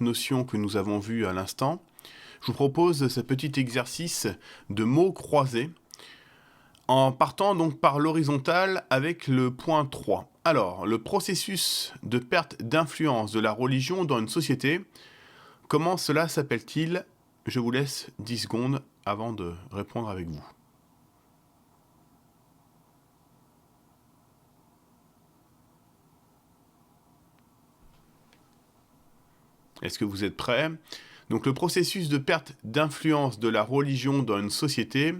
notion que nous avons vue à l'instant, je vous propose ce petit exercice de mots croisés en partant donc par l'horizontale avec le point 3. Alors, le processus de perte d'influence de la religion dans une société, comment cela s'appelle-t-il? Je vous laisse 10 secondes avant de répondre avec vous. Est-ce que vous êtes prêts? Donc le processus de perte d'influence de la religion dans une société,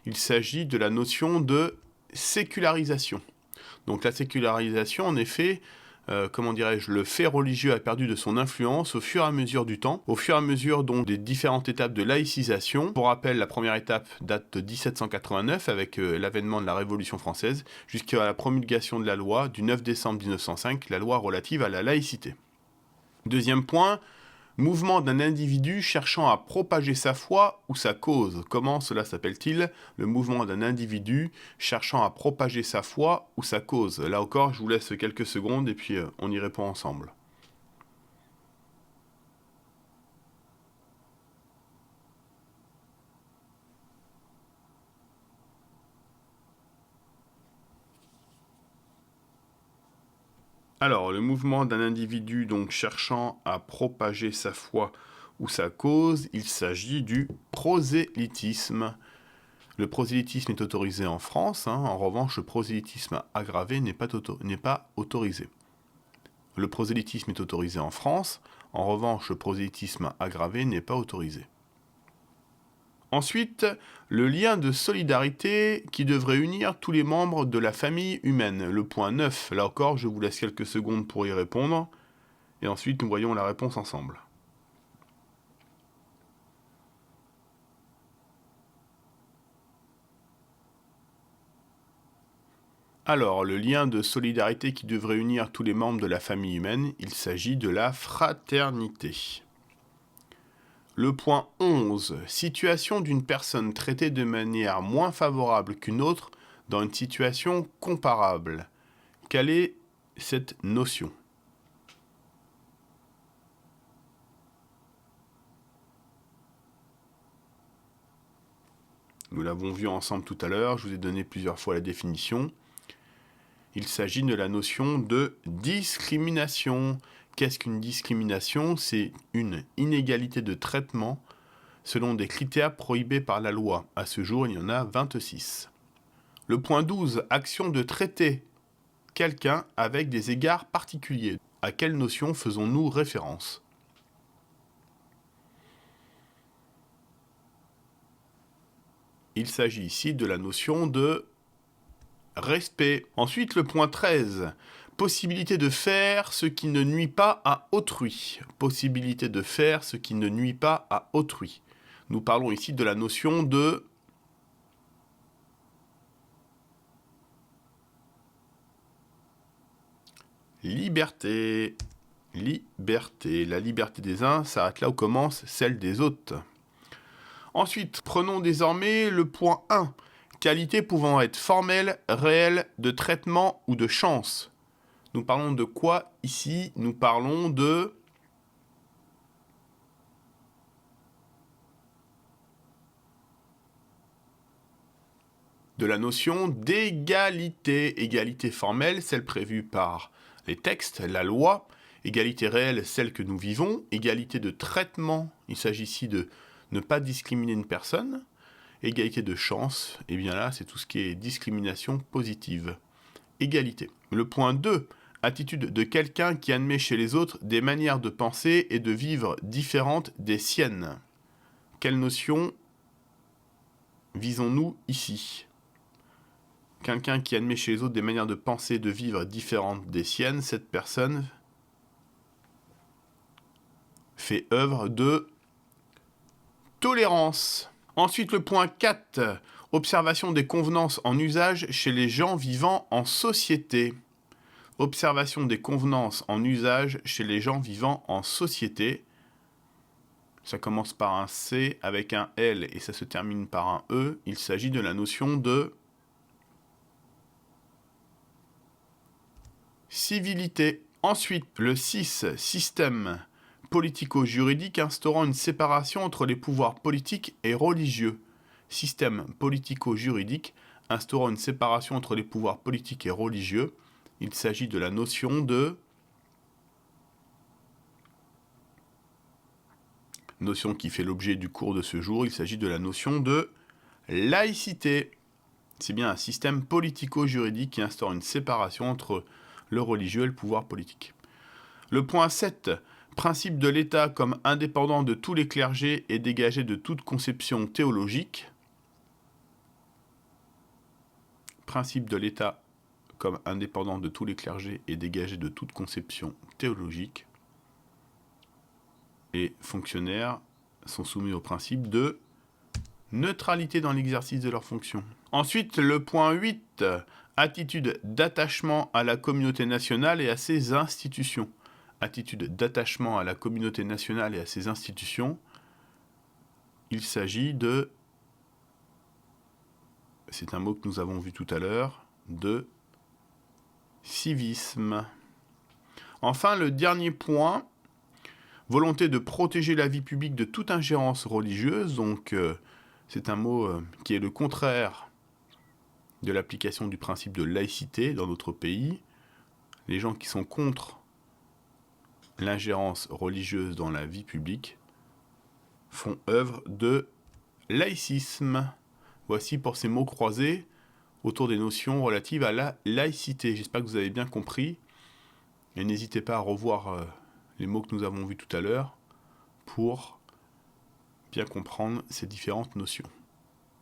il s'agit de la notion de sécularisation. Donc la sécularisation, en effet, le fait religieux a perdu de son influence au fur et à mesure du temps, au fur et à mesure donc des différentes étapes de laïcisation. Pour rappel, la première étape date de 1789 avec l'avènement de la Révolution française, jusqu'à la promulgation de la loi du 9 décembre 1905, la loi relative à la laïcité. Deuxième point, mouvement d'un individu cherchant à propager sa foi ou sa cause. Comment cela s'appelle-t-il? Le mouvement d'un individu cherchant à propager sa foi ou sa cause. Là encore, je vous laisse quelques secondes et puis on y répond ensemble. Alors, le mouvement d'un individu donc cherchant à propager sa foi ou sa cause, il s'agit du prosélytisme. Le prosélytisme est autorisé en France, en revanche le prosélytisme aggravé n'est pas autorisé. Le prosélytisme est autorisé en France, en revanche le prosélytisme aggravé n'est pas autorisé. Ensuite, le lien de solidarité qui devrait unir tous les membres de la famille humaine. Le point 9, là encore, je vous laisse quelques secondes pour y répondre. Et ensuite, nous voyons la réponse ensemble. Alors, le lien de solidarité qui devrait unir tous les membres de la famille humaine, il s'agit de la fraternité. Le point 11. Situation d'une personne traitée de manière moins favorable qu'une autre dans une situation comparable. Quelle est cette notion? Nous l'avons vu ensemble tout à l'heure, je vous ai donné plusieurs fois la définition. Il s'agit de la notion de discrimination. Qu'est-ce qu'une discrimination? C'est une inégalité de traitement selon des critères prohibés par la loi. À ce jour, il y en a 26. Le point 12, action de traiter quelqu'un avec des égards particuliers. À quelle notion faisons-nous référence? Il s'agit ici de la notion de respect. Ensuite, le point 13, possibilité de faire ce qui ne nuit pas à autrui. Possibilité de faire ce qui ne nuit pas à autrui. Nous parlons ici de la notion de liberté. Liberté. La liberté des uns s'arrête là où commence celle des autres. Ensuite, prenons désormais le point 1. Qualité pouvant être formelle, réelle, de traitement ou de chance. Nous parlons de quoi ici? Nous parlons de la notion d'égalité. Égalité formelle, celle prévue par les textes, la loi. Égalité réelle, celle que nous vivons. Égalité de traitement, il s'agit ici de ne pas discriminer une personne. Égalité de chance, et bien là, c'est tout ce qui est discrimination positive. Égalité. Le point 2, attitude de quelqu'un qui admet chez les autres des manières de penser et de vivre différentes des siennes. Quelle notion visons-nous ici? Quelqu'un qui admet chez les autres des manières de penser et de vivre différentes des siennes, cette personne fait œuvre de tolérance. Ensuite, le point 4, observation des convenances en usage chez les gens vivant en société. Observation des convenances en usage chez les gens vivant en société. Ça commence par un C avec un L et ça se termine par un E. Il s'agit de la notion de civilité. Ensuite, le 6, système. politico-juridique instaurant une séparation entre les pouvoirs politiques et religieux. Système politico-juridique instaurant une séparation entre les pouvoirs politiques et religieux. Il s'agit de la notion de... Notion qui fait l'objet du cours de ce jour, il s'agit de la notion de laïcité. C'est bien un système politico-juridique qui instaure une séparation entre le religieux et le pouvoir politique. Le point 7, principe de l'État comme indépendant de tous les clergés et dégagé de toute conception théologique. Principe de l'État comme indépendant de tous les clergés et dégagé de toute conception théologique. Les fonctionnaires sont soumis au principe de neutralité dans l'exercice de leurs fonctions. Ensuite, le point 8, attitude d'attachement à la communauté nationale et à ses institutions. Attitude d'attachement à la communauté nationale et à ses institutions. Il s'agit de, c'est un mot que nous avons vu tout à l'heure, de civisme. Enfin, le dernier point, volonté de protéger la vie publique de toute ingérence religieuse. Donc, c'est un mot qui est le contraire de l'application du principe de laïcité dans notre pays. Les gens qui sont contre l'ingérence religieuse dans la vie publique font œuvre de laïcisme. Voici pour ces mots croisés autour des notions relatives à la laïcité. J'espère que vous avez bien compris. Et n'hésitez pas à revoir les mots que nous avons vus tout à l'heure pour bien comprendre ces différentes notions.